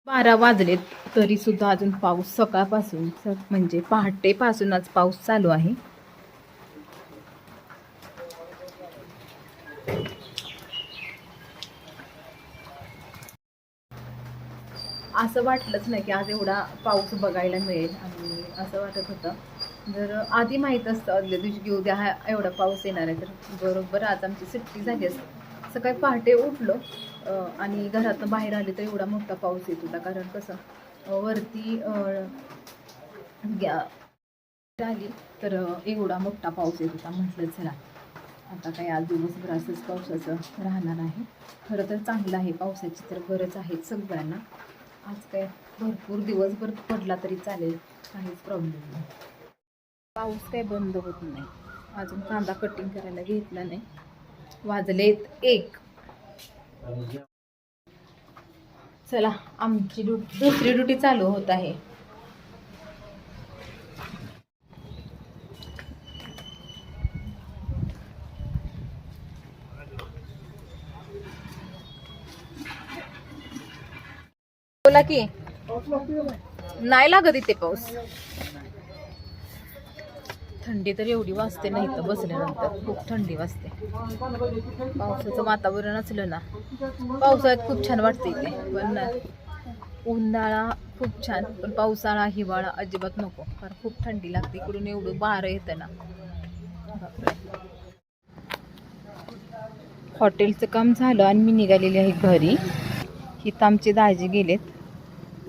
12 वाजलेत तरी सुद्धा अजून पाऊस सकाळपासून म्हणजे पहाटेपासून आज पाऊस चालू आहे. असं वाटलंच नाही की आज एवढा पाऊस बघायला मिळेल. आणि असं वाटत होतं जर आधी माहीत असतं आदल्या दिवशी की उद्या हा एवढा पाऊस येणार आहे तर बरोबर आज आमची सुट्टी झाली असते. सकाळी पहाटे उठलो आणि घरातून बाहेर आले तर एवढा मोठा पाऊस येत होता. कारण कसं वरती आली तर एवढा मोठा पाऊस येत होता. म्हटलं चला आता काय आज दिवसभर असंच पावसाचं राहणार आहे. खरं तर चांगलं आहे, पावसाची तर गरज आहे सगळ्यांना. आज काय भरपूर दिवसभर पडला तरी चालेल, काहीच प्रॉब्लेम नाही. पाऊस काय बंद होत नाही. अजून कांदा कटिंग करायला घेतला नाही. वाजलेत 1. चला आमची दुसरी ड्युटी चालू होत आहे. बोला की. नाही लागत इथे पाऊस. थंडी तर एवढी वाजते नाही तर बसल्यानंतर खूप थंडी वाजते. पावसाचं वातावरण असलं ना पावसाळ्यात खूप छान वाटते इथे. पण उन्हाळा खूप छान, पण पावसाळा हिवाळा अजिबात नको, कारण खूप थंडी लागते. इकडून एवढं वारं येतं ना. हॉटेलचं काम झालं आणि मी निघालेली आहे घरी. इथं आमचे दाजी गेलेत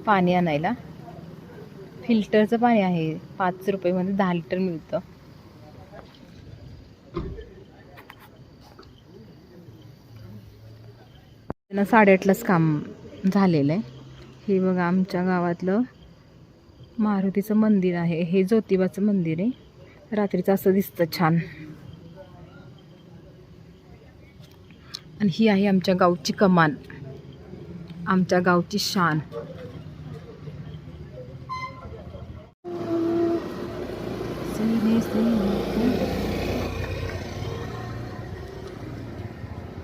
पाणी आणायला. फिल्टरचं पाणी आहे, 5 रुपयामध्ये 10 लिटर मिळतं. 8:30लाच काम झालेलं आहे. हे बघा आमच्या गावातलं मारुतीचं मंदिर आहे. हे ज्योतिबाचं मंदिर आहे. रात्रीचं असं दिसतं छान. आणि ही आहे आमच्या गावची कमान, आमच्या गावची शान.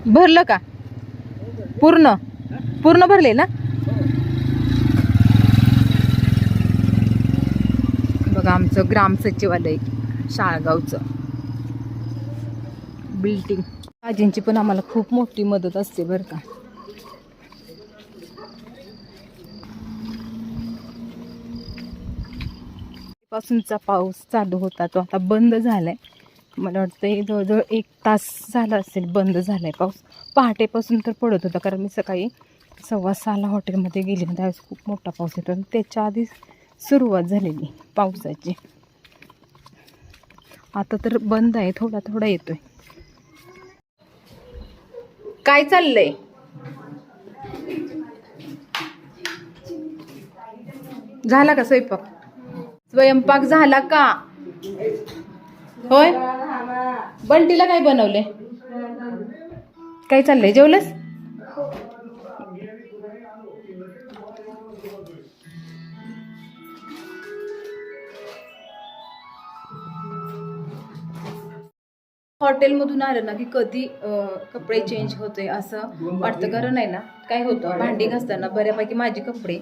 भरलं का? पूर्ण पूर्ण भरले ना. बघा आमचं ग्राम सचिवालय शाळगावचं बिल्डिंग. आजींची पण आम्हाला खूप मोठी मदत असते बरं का. पासूनचा पाऊस चालू होता तो आता बंद झालाय. मला वाटतं जवळजवळ 1 तास झाला असेल बंद झालाय पाऊस. पहाटेपासून तर पडत होता, कारण मी सकाळी 6:15ला हॉटेलमध्ये गेली ना त्यावेळेस खूप मोठा पाऊस येतो. आणि त्याच्या आधी सुरुवात झालेली पावसाची. आता तर बंद आहे, थोडा थोडा येतोय. काय चाललंय? झाला का स्वयंपाक? स्वयंपाक झाला का? होय. बंटीला काय बनवले? काय चाललंय? जेवलंस? हॉटेलमधून आलं ना की कधी कपडे चेंज होते असं वाटतं. कारण आहे ना काय होतं, भांडी घासताना बऱ्यापैकी माझे कपडे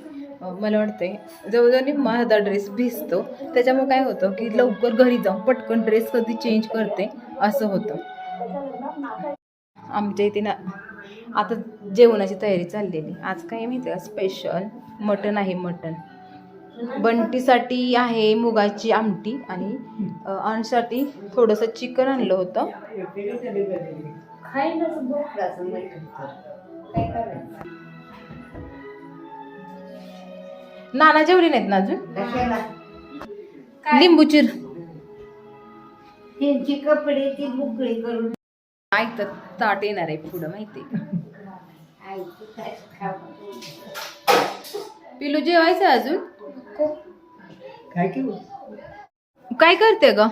मला वाटतंय जवळजवळ माझा ड्रेस भिजतो. त्याच्यामुळे काय होतं की लवकर घरी जाऊन पटकन ड्रेस कधी चेंज करते असं होतं. आमच्या इथे ना आता जेवणाची तयारी चाललेली. आज काय माहिती आहे, स्पेशल मटण आहे. मटण बंटीसाठी आहे मुगाची आमटी आणि अंशसाठी थोडंसं चिकन आणलं होतं. नाना जेवली नाहीत ना अजून. लिंबू चिर. त्यांची कपडे ती बुकळी करून ऐकतात ताट येणार आहे पुढं माहितीये का. पिलू जेवायचं अजून. काय करते ग?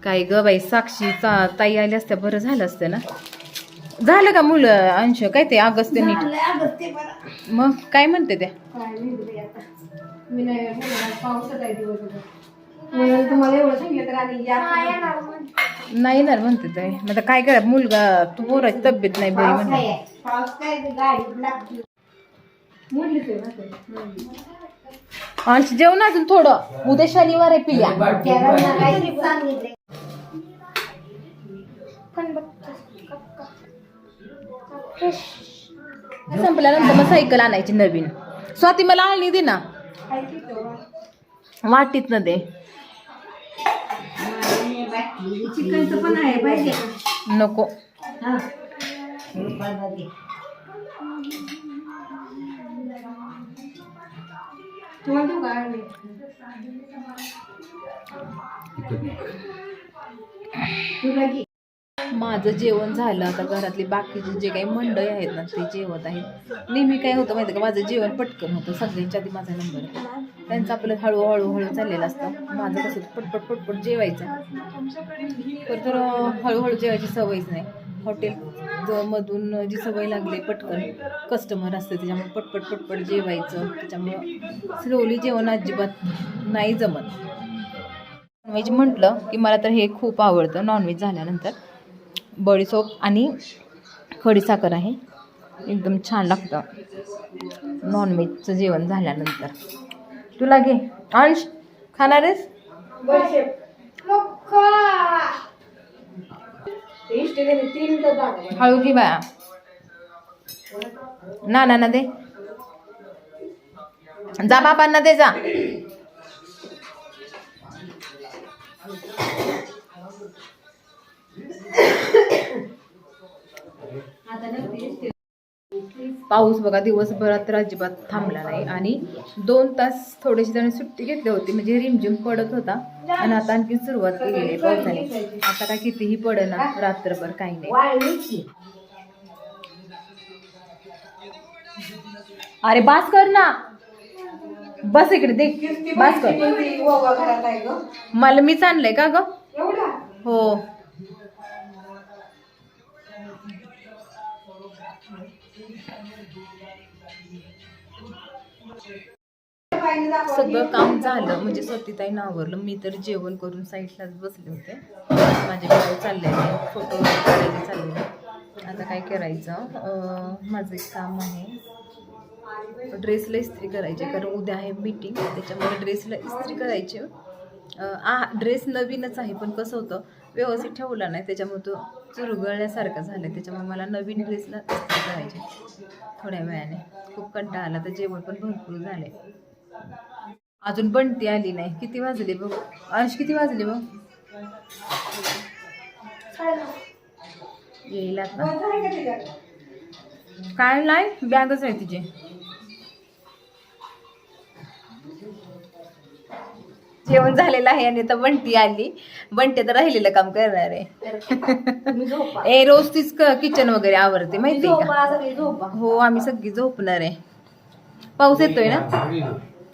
काय ग बाई, साक्षी ताई आली असत्या बरं झालं असतं ना. झालं का मुलं अंश? काय ते अगस्त्य नीट मग काय म्हणते त्या? तुम्हाला एवढं सांगितलं तर आणि नाही येणार म्हणते ते. मग आता काय करा, मुलगा तू पोराची तब्येत नाही बरी म्हणते. पाऊस काय गाडी लागते. आणि जेवण अजून थोडं, उद्या शनिवार आहे पिल्या. सांगितलं संपल्यानंतर मग सायकल आणायची नवीन. स्वाती मला आळणी दे ना वाटीत ना दे. चिकनचं पण आहे पाहिजे. नको हा. तुम्हाला देऊ का? तुला घे. माझं जेवण झालं. आता घरातली बाकीचे जे काही मंडळी आहेत ना ते जेवत आहेत. नेहमी काय होतं माहिती का, माझं जेवण पटकन होतं. सगळ्यांच्या आधी माझा नंबर आहे. त्यांचं आपलं हळूहळू चाललेलं असतं. माझं कसं पटपट जेवायचं. तर हळूहळू जेवायची सवयच नाही. हॉटेल मधून जी सवय लागली पटकन कस्टमर असते त्याच्यामुळे पटपट जेवायचं. त्याच्यामुळं स्लोली जेवण अजिबात नाही जमत. नॉनव्हेज म्हटलं की मला तर हे खूप आवडतं. नॉनव्हेज झाल्यानंतर बडीसोप आणि खडीसाखर आहे, एकदम छान लागतं नॉनव्हेजचं जेवण झाल्यानंतर. तुला घे अंश, खाणार आहेस? हळू घे बाया. ना दे जा, बाबांना दे जा. पाऊस बघा दिवसभरात तर अजिबात थांबला नाही. आणि 2 तास थोडीशी त्याने सुट्टी घेतली होती, म्हणजे रिमझिम पडत होता. आणि आता आणखी सुरुवात केली आहे पावसाने. आता काय कितीही पडेना रात्रभर, काही नाही. अरे बास कर ना, बस इकडे दे, बास कर. मला मीच आणलंय का ग? हो. सगळं काम झालं म्हणजे सतीताईनं आवरलं. मी तर जेवण करून साईडलाच बसले होते. माझे व्हिडिओ चालले, फोटो काढायचे चालले. आता काय करायचं, माझं एक काम आहे, ड्रेसला इस्त्री करायची. कारण उद्या आहे मीटिंग, त्याच्यामुळे ड्रेसला इस्त्री करायची. ड्रेस नवीनच आहे पण कसं होतं व्यवस्थित ठेवला नाही, त्याच्यामुळे तो चुरगळल्यासारखा झाला. त्याच्यामुळे मला नवीन ड्रेसला इस्त्री करायची थोड्या वेळाने. खूप कंटाळा आला. तर जेवण पण भरपूर झाले. अजून बंटी आली नाही. किती वाजले बघ अंश, किती वाजले बघ? येईल आता. काय नाही, बॅगच आहे तिची. जेवण झालेलं आहे आणि आता बंटी आली. बंटी तर राहिलेलं काम करणार आहे. ए रोज तीच किचन वगैरे आवरते माहिती का? हो, आम्ही सगळी झोपणार आहे. पाऊस येतोय ना.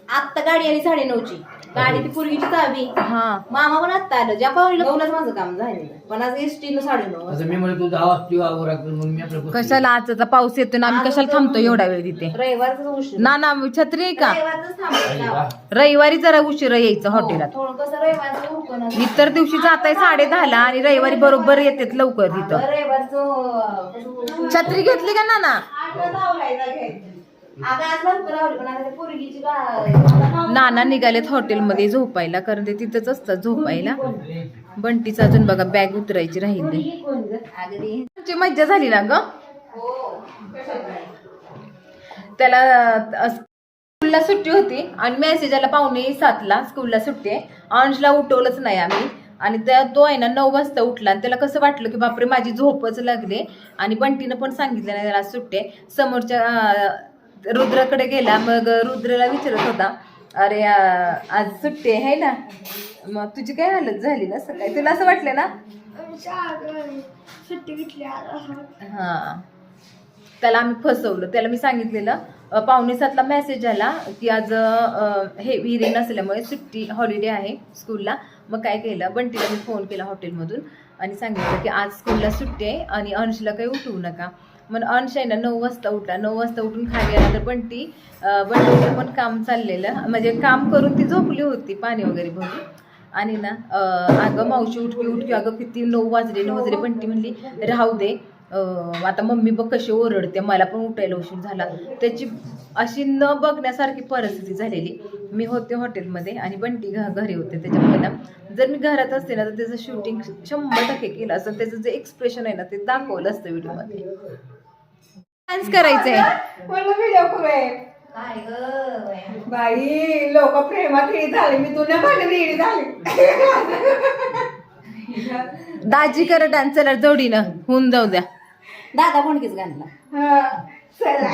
आत्ता गाडी आली 9:30ची. गाडी ती पूर्वीची चावी. हा, मामा पण आत्ता आलं. ज्या पावरीला बोलच माझं काम झालेलं, पण आज एसटीनं 9:30. मी म्हणतो तुझा आवाज किंवा मग मी आपलं कशाला आजचा पाऊस येतो ना, आम्ही कशाला थांबतो एवढा वेळ तिथे? रविवारच उशीर. ना छत्री आहे का? रविवारच थांबायचं. रविवारी जरा उशिरा यायचं हॉटेलात. थोडं कसं रविवारचं ओपन असतं. इतर दिवशी जाताय 10:30 आणि रविवारी बरोबर येतात लवकर तिथं. रविवारचं छत्री घेतली का नाना? नाना निघालेत हॉटेलमध्ये झोपायला, कारण ते तिथंच असतात झोपायला. बंटीचं अजून बघा बॅग उतरायची राहिली. मज्जा झाली ना ग. त्याला स्कूलला सुट्टी होती आणि मेसेज आला 6:45 स्कूलला सुट्टी आहे. अंशला उठवलंच नाही आम्ही. आणि तो आहे ना 9 वाजता उठला. आणि त्याला कसं वाटलं की बापरे माझी झोपच लागले. आणि बंटीनं पण सांगितलं नाही त्याला सुट्टी आहे. समोरच्या रुद्राकडे गेला. मग रुद्रला विचारत होता, अरे आज सुट्टी आहे ना, मग तुझी काय हालत झाली ना सकाळी? तुला असं वाटलं ना? सुट्टी घेतली. हा, त्याला आम्ही फसवलं. त्याला मी सांगितलेलं 6:45 मेसेज आला की आज हे विहिरी नसल्यामुळे सुट्टी, हॉलिडे आहे स्कूलला. मग काय केलं, बंटीला मी फोन केला हॉटेलमधून आणि सांगितलं की आज स्कूलला सुट्टी आहे आणि अंशला काही उठवू नका. मग अंश आहे ना 9 वाजता उठला. 9 वाजता उठून खाली आला. तर बंटीचं पण काम चाललेलं, म्हणजे काम करून ती झोपली होती पाणी वगैरे भरून. आणि ना अगं मावशी उठकी उठकी, अगं किती 9 वाजले बंटी म्हणली राहू दे, आता मम्मी बघ कशी ओरडते, मला पण उठायला उशीर झाला. त्याची अशी न बघण्यासारखी परिस्थिती झालेली. मी होते हॉटेलमध्ये आणि बंटी घरी होते. त्याच्यामुळे ना जर मी घरात असते ना तर त्याचं शूटिंग 100% केलं असतं. त्याचं जे एक्सप्रेशन आहे ना ते दाखवलं असतं व्हिडिओमध्ये. डान्स करायचंय. व्हिडिओ करूया काय ग बाई, लोक प्रेमात हे झाले, मी तुझ्या भांडणी झाली. दाजी कर डान्स, चला जोडीनं होऊन जाऊ द्या. दादा कोणकीच घालला. हा, चला